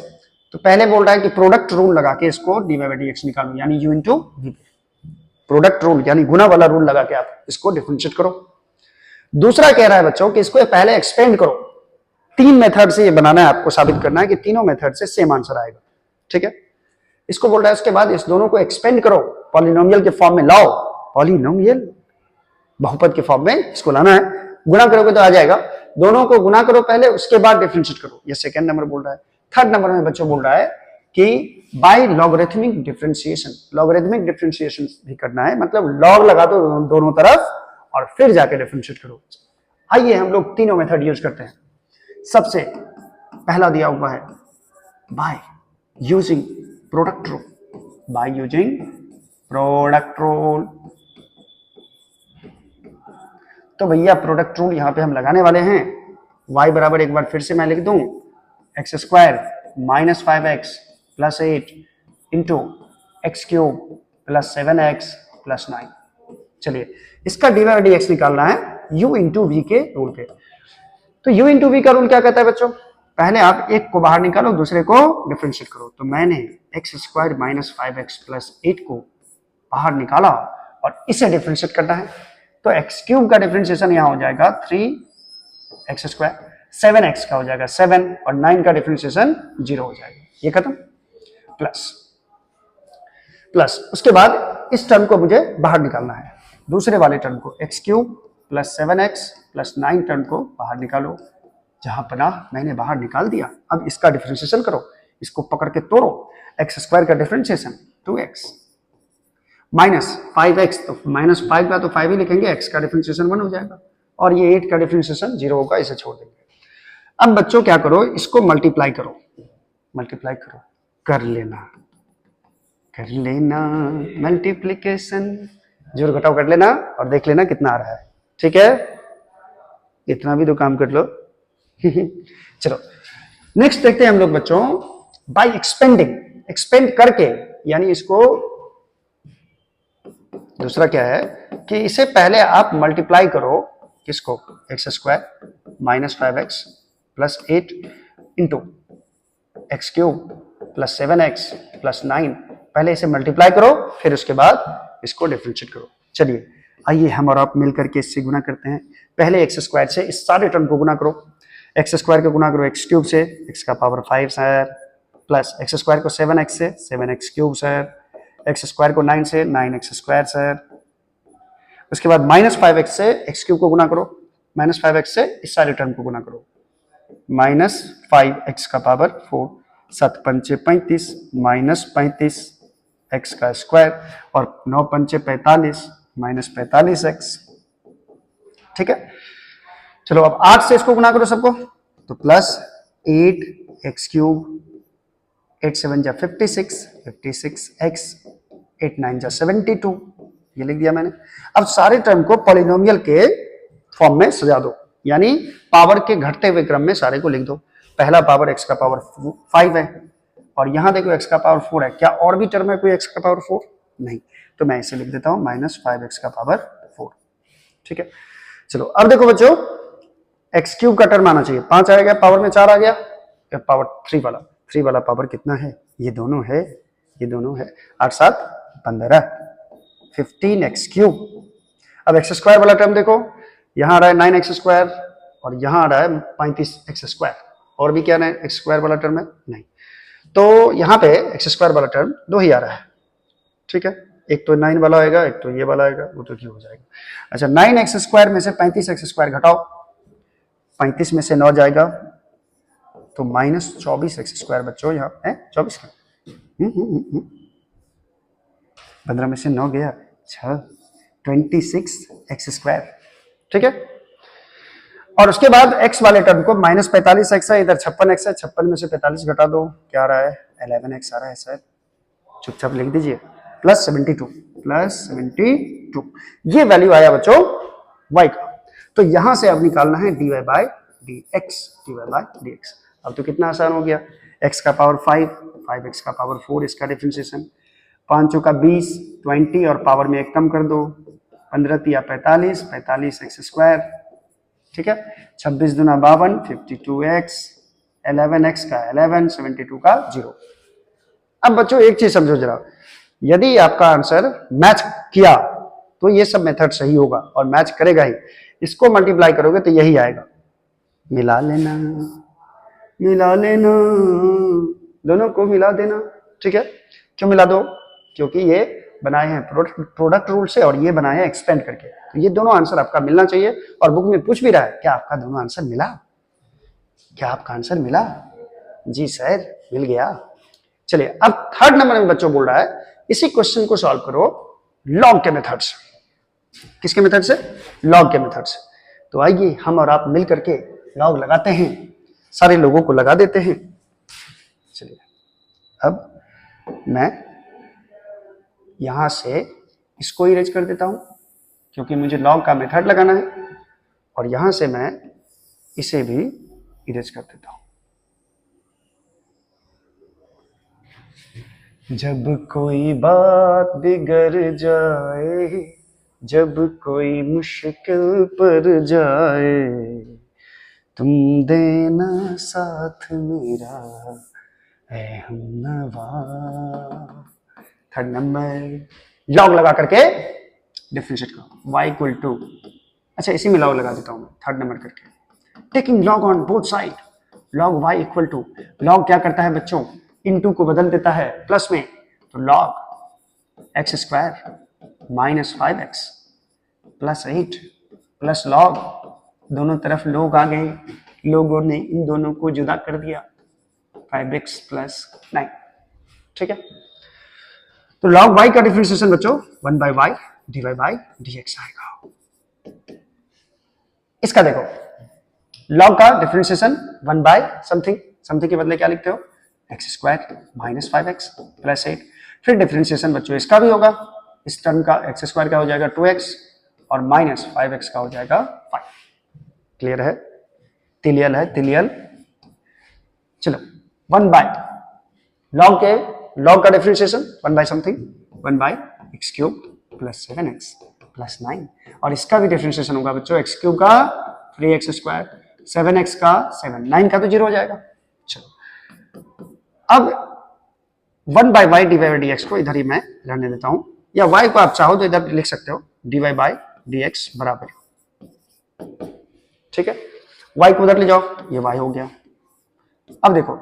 तो पहले बोल रहा है कि प्रोडक्ट रूल लगा के इसको dy बाई dx निकालो, यानी u into v। Product rule यानी गुना वाला रूल लगा के आप इसको डिफरेंशिएट करो। दूसरा कह रहा है बच्चों कि इसको पहले एक्सपेंड करो। 3 मेथड से ये बनाना है, आपको साबित करना है कि तीनों मेथड से सेम आंसर आएगा, ठीक है। इसको बोल रहा है उसके बाद इस दोनों को एक्सपेंड करो, पॉलिनोमियल के फॉर्म में लाओ, पॉलिनोमियल बहुपद के फॉर्म में इसको लाना है। गुणा करोगे तो आ जाएगा, दोनों को गुणा करो पहले, उसके बाद डिफरेंशिएट करो। ये सेकंड नंबर बोल रहा है। थर्ड नंबर में बच्चों बोल रहा है कि by logarithmic differentiation, logarithmic differentiation भी करना है, मतलब लॉग लगा दो दोनों तरफ और फिर जाके डिफरेंशिएट करो। आइए हम लोग तीनों मेथड यूज करते हैं। सबसे पहला दिया हुआ है by using product rule, by using product rule. तो भैया प्रोडक्ट रूल यहां पे हम लगाने वाले हैं। y बराबर एक बार फिर से मैं लिख दूं x square minus 5x plus 8 into x cube plus 7x plus 9। चलिए इसका dy बाई dx निकालना है u इंटू v के रूल पे। तो u इंटू v का रूल क्या कहता है बच्चों? पहले आप एक को बाहर निकालो, दूसरे को डिफरेंशिएट करो। तो मैंने x square minus 5x plus 8 को बाहर निकाला और इसे डिफरेंशिएट करना है। तो एक्स क्यूब का डिफरेंशिएशन यहां हो जाएगा 3x स्क्वायर, 7x का हो जाएगा 7 और 9 का डिफरेंशिएशन 0 हो जाएगा। ये खत्म। प्लस प्लस उसके बाद इस टर्म को मुझे बाहर निकालना है, दूसरे वाले टर्म को x cube plus 7x plus 9 term को बाहर निकालो। जहां पना मैंने बाहर निकाल दिया, अब इसका डिफरेंशिएशन करो, इसको पकड़ के तोड़ो। एक्स स्क्वायर का डिफरेंशिएशन 2x माइनस 5x, तो माइनस 5 का तो 5 ही लिखेंगे, x का डिफरेंशिएशन 1 हो जाएगा और ये 8 का डिफरेंशिएशन 0 होगा, इसे छोड़ देंगे। अब बच्चों क्या करो, इसको मल्टीप्लाई करो, मल्टीप्लाई करो, कर लेना मल्टीप्लिकेशन, जोड़ घटाव कर लेना और देख लेना कितना आ रहा है, ठीक है। इतना भी तो काम कर लो। चलो नेक्स्ट देखते हैं हम लोग बच्चों, बाय एक्सपेंडिंग, एक्सपेंड करके, यानी इसको दूसरा क्या है कि इसे पहले आप मल्टीप्लाई करो, किसको, x square minus 5x plus 8 into x cube plus 7x plus 9। पहले इसे मल्टीप्लाई करो, फिर उसके बाद इसको डिफरेंशिएट करो। चलिए आइए हम और आप मिलकर के इससे गुना करते हैं। पहले एक्स स्क्वायर से इस सारे टर्म को गुना करो, एक्स स्क्वायर को गुना करो एक्स क्यूब से, एक्स का power 5 sir, plus x square को 7x से 7x cube sir, x square को 9 से 9x स्क्वायर सर। उसके बाद माइनस 5x से एक्स क्यूब को गुना करो, माइनस 5x से इस सारे टर्म को गुना करो, माइनस 5x का पावर 4, 7 पंचे 35 माइनस 35 x का स्क्वायर और 9 पंचे 45 माइनस 45x, ठीक है। चलो अब 8 से इसको गुना करो सबको, तो प्लस 8x क्यूब, 8 7 जा 56, 56x, 8 9 जा 72, ये लिख दिया मैंने। अब सारे टर्म को पॉलिनोमियल के फॉर्म में सजा दो, यानी पावर के घटते हुए क्रम में सारे को लिख दो। पहला पावर x का पावर 5 है, और यहाँ देखो x का पावर 4 है, क्या और भी टर्म है कोई x का पावर 4? नहीं, तो मैं इसे लिख देता हूँ -5x का पावर 4। ठीक है, चलो अब देखो बच्चों, एक्स क्यूब का टर्म आना चाहिए, 5 आ गया, पावर में 4 आ गया, पावर 3 वाला पावर कितना है? ये दोनों है, ये दोनों है, 8 7 15, 15x क्यूब। अब एक्स स्क्वायर वाला टर्म देखो, यहाँ आ रहा है 9x² और यहाँ आ रहा है 35x²। और भी क्या है एक्स स्क्वायर वाला टर्म है? नहीं, तो यहाँ पे एक्स स्क्वायर वाला टर्म 2 ही आ रहा है। ठीक है, एक तो 9 वाला आएगा, एक तो ये वाला आएगा, वो तो क्यों हो जाएगा। अच्छा, 9x² में से 35x² घटाओ, 35 में से 9 जाएगा तो -24x² बच्चों, यहाँ है 24 का 15 में से 9 गया 6, 26x²। ठीक है, और उसके बाद x वाले टर्म को -45x है, इधर 56x है, 56 में से 45 घटा दो, क्या आ रहा है? 11x आ रहा है सर, चुपचाप लिख दीजिए, +72 ये वैल्यू आया बच्चों y का। तो यहां से अब निकालना है dy/dx। अब तो कितना आसान हो गया, x का पावर 5, 5x का पावर 4, इसका डिफरेंशिएशन, 5 चौका 20, 20 और पावर में एक कम कर दो, 15 तिया 45, 45x²। ठीक है, 26 दूना 52, 52x, 11x का 11, 72 का 0। अब बच्चों एक चीज समझो जरा, यदि आपका आंसर मैच किया तो ये सब मेथड सही होगा और मैच करेगा ही, इसको मल्टीप्लाई करोगे तो यही आएगा, मिला लेना, मिला लेना, दोनों को मिला देना। ठीक है, क्यों मिला दो? क्योंकि ये बनाए हैं प्रोडक्ट रूल से और ये बनाए हैं एक्सपेंड करके, तो ये दोनों आंसर आपका मिलना चाहिए। और बुक में पूछ भी रहा है, क्या आपका दोनों आंसर मिला? क्या आपका आंसर मिला? जी सर, मिल गया। चलिए, अब थर्ड नंबर में बच्चों बोल रहा है इसी क्वेश्चन को सॉल्व करो लॉग के मेथड से। किसके मेथड से? लॉग के मेथड से। तो आइए हम और आप मिल करके लॉग लगाते हैं, सारे लोगों को लगा देते हैं। चलिए, अब मैं यहां से इसको इरेज कर देता हूं क्योंकि मुझे लॉग का मेथड लगाना है, और यहां से मैं इसे भी इरेज कर देता हूं। जब कोई बात बिगड़ जाए, जब कोई मुश्किल पर जाए, तुम देना साथ मेरा ऐ हमनवा। थर्ड नंबर, लॉग लगा करके डिफरेंशिएट करो, y इक्वल टू, अच्छा इसी में लॉग लगा देता हूं मैं थर्ड नंबर करके, taking log on both side, log y equal to, log क्या करता है बच्चों? इनटू को बदल देता है प्लस में, तो log x² -5x + 8 plus log, दोनों तरफ लोग आ गए, लोगों ने इन दोनों को जुदा कर दिया, 5x + 9। ठीक है, तो log y का डिफरेंशिएशन बच्चों 1/y dy/dx आएगा। इसका देखो, log का डिफरेंशिएशन 1/समथिंग, समथिंग के बदले क्या लिखते हो? x² -5x + 8। फिर डिफरेंशिएशन बच्चों इसका भी होगा, इस टर्म का x² का हो जाएगा 2x और -5x का हो जाएगा 5। क्लियर है? तिलियल है, तिलियल। चलो, 1/log के, log का डिफरेंशिएशन 1/समथिंग, 1/x³ + 7x + 9, और इसका भी डिफरेंशिएशन होगा बच्चों x³ का 3x², 7x का 7, 9 का तो 0 हो जाएगा। चलो, अब 1/y dy/dx को इधर ही मैं रहने देता हूं, या y को आप चाहो तो इधर लिख सकते हो dy/dx बराबर, ठीक है, y को उधर ले जाओ, ये y हो गया। अब देखो,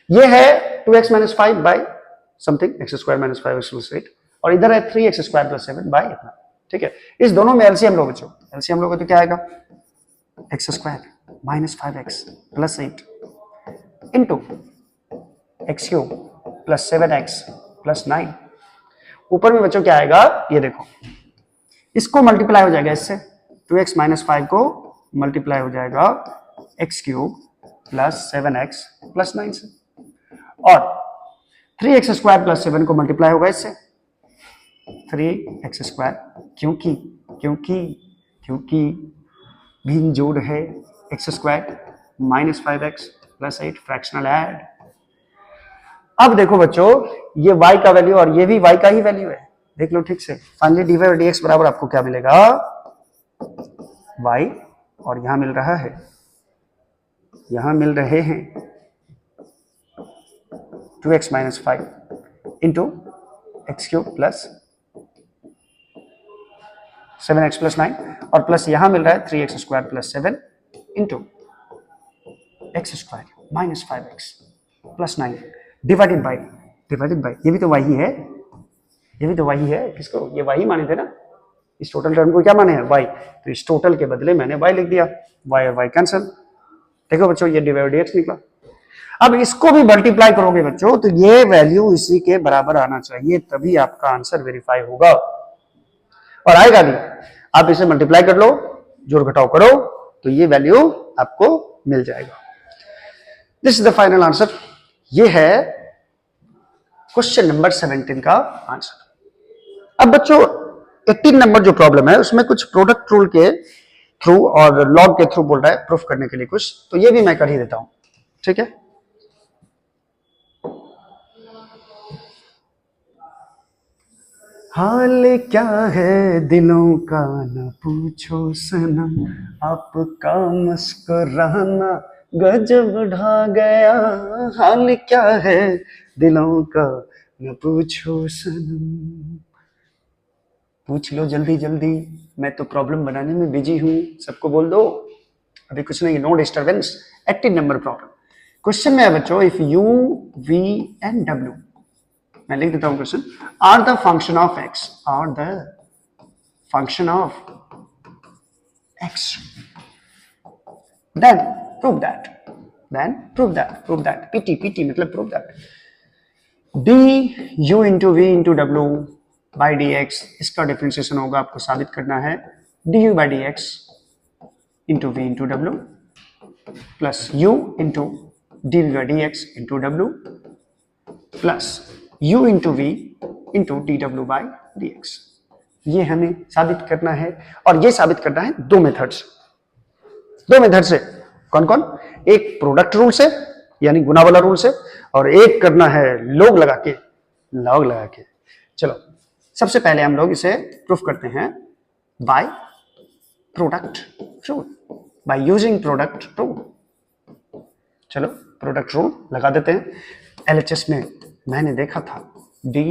ये है 2x - 5/समथिंग, x² - 5x + 8, और इधर है 3x² + 7 बाय इतना। ठीक है, इस दोनों में एलसीएम लो बच्चों, एलसीएम लोगे तो क्या आएगा? x² -5x + 8 into x³ + 7x + 9, ऊपर में बच्चों क्या आएगा? ये देखो, इसको मल्टीप्लाई हो जाएगा इससे, 2x - 5 को मल्टीप्लाई हो जाएगा x³ + 7x + 9 से, और 3x² + 7 को मल्टीप्लाई होगा इससे, 3x², क्योंकि क्योंकि क्योंकि भिन्न जोड़ है, x² -5x + 8 फ्रैक्शनल ऐड, अब देखो बच्चों, ये y का वैल्यू और ये भी y का ही वैल्यू है, देख लो ठीक से। फाइनली dy बाई dx बराबर आपको क्या मिलेगा, y, और यहां मिल रहा है, यहां मिल रहे हैं 2x minus 5 into x cube plus 7x plus 9, और प्लस यहां मिल रहा है 3x square plus 7 into x square minus 5x plus 9 divided by ये भी तो y ही है, ये भी तो y ही है, किसको, ये y ही माने थे ना, इस टोटल टर्म को क्या माने हैं, y, तो इस टोटल के बदले मैंने y लिख दिया, y और y कैंसिल। देखो बच्चों ये dy बाई dx निकला। अब इसको भी मल्टीप्लाई करोगे बच्चों तो ये वैल्यू इसी के बराबर आना चाहिए, तभी आपका आंसर वेरीफाई होगा, और आएगा नहीं। आप इसे मल्टीप्लाई कर लो, जोड़ घटाव करो, तो ये वैल्यू आपको मिल जाएगा। This is the final answer. ये है क्वेश्चन नंबर 17 का आंसर। अब बच्चों 18 नंबर जो प्रॉब्लम है उसमें कुछ प्रोडक्ट रूल के थ्रू और लॉग के थ्रू बोल रहा है प्रूफ करने के लिए कुछ, तो ये भी मैं कर ही देता हूं, ठीक है। हाल क्या है दिलों का न पूछो सनम, आपका मुस्कुराना गजब ढा गया, हाल क्या है दिलों का न पूछो सनम। पूछ लो जल्दी जल्दी, मैं तो प्रॉब्लम बनाने में बिजी हूं, सबको बोल दो अभी कुछ नहीं, no disturbance. 18 number problem, question में है बच्चों, if u v and w, मैं लिख देता हूं question, are the function of x, are the function of x, then prove that, prove that, pt मतलब prove that, du into v into w by dx, इसका differentiation होगा, आपको साबित करना है du by dx into v into w plus u into dv by dx into w plus u into v into dw by dx, ये हमें साबित करना है, और ये साबित करना है दो मेथड से, कौन कौन, एक प्रोडक्ट रूल से यानी गुना वाला रूल से, और एक करना है लॉग लगा के। चलो सबसे पहले हम लोग इसे प्रूफ करते हैं by product rule, by using product rule. चलो प्रोडक्ट रूल लगा देते हैं। एलएचएस में मैंने देखा था du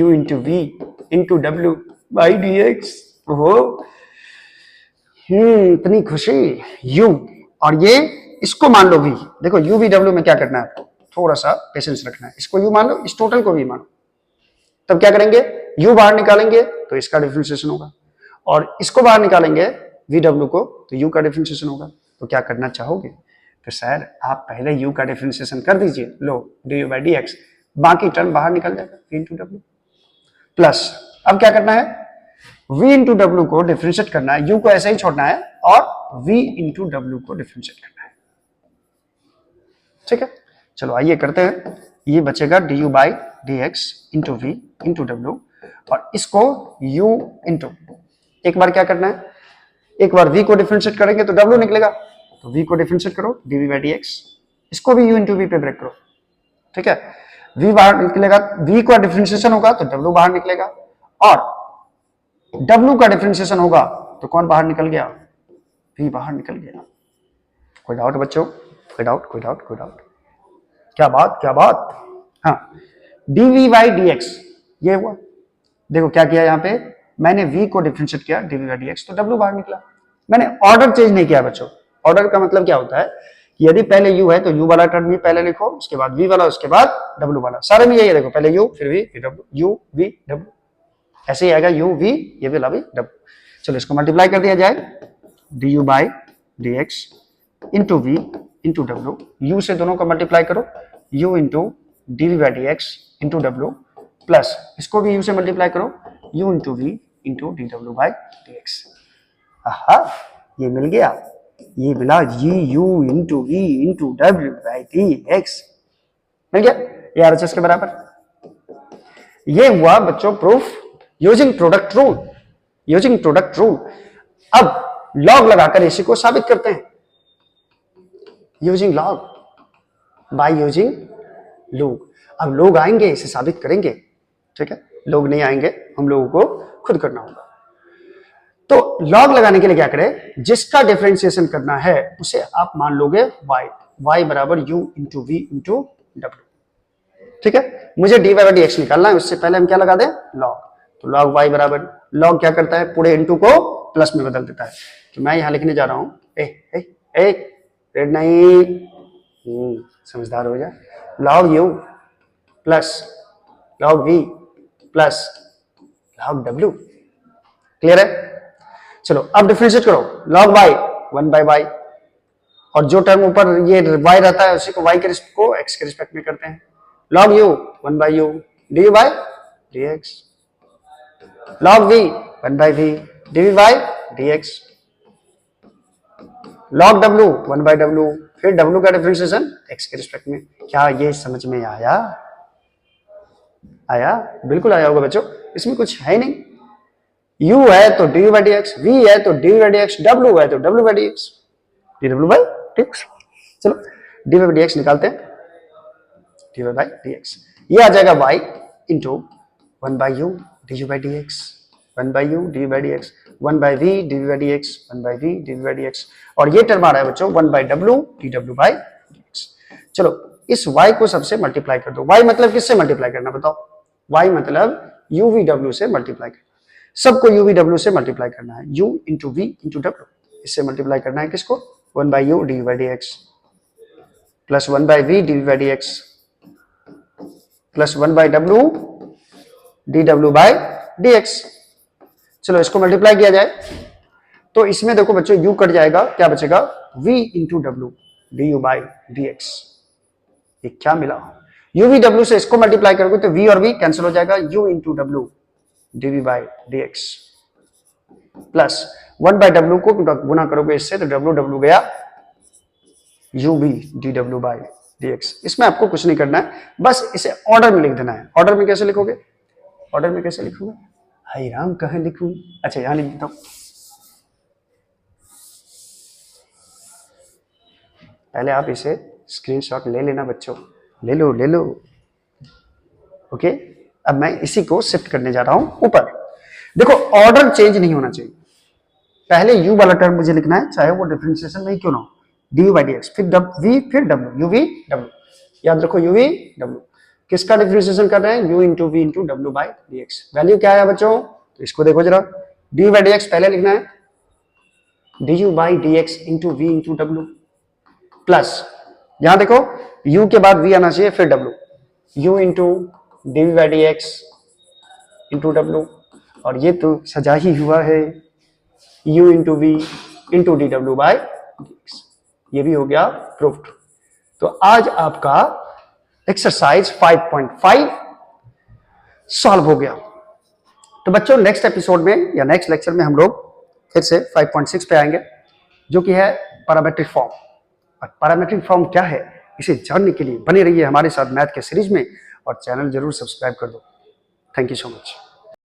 into v into w by dx, ओहो इतनी खुशी, u और ये इसको मान लो v, देखो u v w में क्या करना है आपको, थोड़ा सा पेशेंस रखना है, इसको u मान लो, इस टोटल को v मानो, तब क्या करेंगे, u बाहर निकालेंगे तो इसका डिफरेंशिएशन होगा, और इसको बाहर निकालेंगे v w को तो u का डिफरेंशिएशन होगा। तो क्या करना चाहोगे, तो सर आप पहले u का डिफरेंशिएशन कर दीजिए, लो du by dx, बाकी टर्म बाहर निकल जाएगा v into w, प्लस अब क्या करना है, v into w को डिफरेंशिएट करना है, u को ऐसे ही छोड़ना है, और v into w को डिफरेंशिएट करना है, ठीक है। चलो आइए करते हैं, ये बचेगा du by dx into v into w, और इसको u into, एक बार क्या करना है, एक बार v को डिफरेंशिएट करेंगे तो w निकलेगा, तो v को डिफरेंशिएट करो dv by dx, इसको भी u into v पे ब्रेक करो, ठीक है, v बाहर निकलेगा, v का डिफरेंशिएशन होगा तो w बाहर निकलेगा, और w का डिफरेंशिएशन होगा तो कौन बाहर निकल गया, v बाहर निकल गया। कोई डाउट बच्चों, कोई डाउट, क्या बात, हाँ dv by dx ये हुआ, देखो क्या किया यहाँ पे, मैंने v को डिफरेंशिएट किया dv by dx तो w बाहर निकला, मैंने ऑर्डर चेंज नहीं किया बच्चों। ऑर्डर का मतलब क्या होता है कि यदि पहले u है तो u वाला टर्म भी पहले लिखो, उसके बाद v वाला, उसके बाद w वाला, सारे में यही है, देखो पहले u फिर v फिर w, u v w, ऐसे ही आएगा u v ये वाला भी w। चलो इसको मल्टीप्लाई कर दिया जाए, du by dx into v into w, u से दोनों का मल्टीप्लाई करो, u into dv by dx into w, plus इसको भी u से मल्टीप्लाई करो, u into v into dw by dx। आहा ये मिल गया, ये मिला u into v into w by dx, मिल गया, ये RHS के बराबर। ये हुआ बच्चों प्रूफ यूजिंग प्रोडक्ट रूल। अब लॉग लगाकर इसी को साबित करते हैं, using log by using log. अब लोग आएंगे इसे साबित करेंगे, ठीक है, लोग नहीं आएंगे, हम लोगों को खुद करना होगा। तो लॉग लगाने के लिए क्या करें, जिसका डिफरेंशिएशन करना है उसे आप मान लोगे y बराबर u इंटू वी इंटू डब्ल्यू, ठीक है। मुझे dy बाई डी एक्स निकालना है, उससे पहले हम क्या लगा दें, लॉग। तो लॉग y बराबर, लॉग क्या करता है, पूरे इंटू को प्लस में बदल देता है। तो मैं यहां लिखने जा रहा हूं रेड नहीं, समझदार हो जा, log u plus log v plus log w। Clear है? चलो अब डिफरेंशिएट करो, log y 1 बाई वाई, और जो टर्म ऊपर ये y रहता है उसी को y के रिस्पेक्ट को x के रिस्पेक्ट में करते हैं। log u 1 by u du by dx, log v 1 by v dv by dx, log w 1 by w, फिर w का डिफरेंशिएशन x के रिस्पेक्ट में। क्या ये समझ में आया? आया? बिल्कुल आया होगा बच्चों, इसमें कुछ है नहीं। u है तो du बाई dx, v है तो dv बाई dx, w है तो w by dx, dw by dx। चलो dv बाई dx निकालते हैं, dv बाई dx ये आ जाएगा y into 1 by u du by dx, 1 by u du by dx, 1 by v dv by dx, 1 by v dv by dx, और ये term आ रहा है बच्चों 1 by w dw by dx। चलो इस y को सबसे मल्टीप्लाई कर दो। y मतलब किससे मल्टीप्लाई करना बताओ? y मतलब uv से मल्टीप्लाई करना, सबको uv से मल्टीप्लाई करना है, u into we into W, इससे मल्टीप्लाई करना है किसको, 1 by u D by D x plus 1 by V D by D x plus 1 by W D W by D x. चलो इसको मल्टीप्लाई किया जाए तो इसमें देखो बच्चों u कट जाएगा, क्या बचेगा, v into W D u by D x. ये क्या मिला, uv से इसको मल्टीप्लाई करोगे तो v और v कैंसिल हो जाएगा, u into W dv by dx plus 1 by W को गुना करोगे इससे तो w गया ub dw बाई dx। इसमें आपको कुछ नहीं करना है, बस इसे ऑर्डर में लिख देना है। ऑर्डर में कैसे लिखोगे, ऑर्डर में कैसे लिखोगे, हाय राम कहां लिखूं, अच्छा यहां लिख देता हूं। पहले आप इसे स्क्रीनशॉट ले लेना बच्चों, ले लो ओके। अब मैं इसी को शिफ्ट करने जा रहा हूं ऊपर। देखो ऑर्डर चेंज नहीं होना चाहिए, पहले u वाला टर्म मुझे लिखना है चाहे वो डिफरेंशिएशन में ही क्यों ना हो, du बाई dx, फिर v फिर w, uv w, याद रखो uv w। किसका डिफरेंशिएशन कर रहे हैं, u इंटू वी इंटू डब्ल्यू बाई dx। वैल्यू क्या है बच्चों, तो इसको देखो जरा, du बाई dx पहले लिखना है, du by dx into we into डब्ल्यू प्लस, यहां देखो u के बाद v आना चाहिए फिर w, u into dv by dx into डब्ल्यू, और ये तो सजा ही हुआ है u into we into d W by dx। ये भी हो गया प्रूफ्ड। तो आज आपका एक्सरसाइज 5.5 सॉल्व हो गया। तो बच्चों नेक्स्ट एपिसोड में या नेक्स्ट लेक्चर में हम लोग फिर से 5.6 पे आएंगे, जो कि है पैरामेट्रिक फॉर्म। और पैरामेट्रिक फॉर्म क्या है इसे जानने के लिए बने रहिए हमारे साथ मैथ के सीरीज में, और चैनल जरूर सब्सक्राइब कर दो। Thank you so much.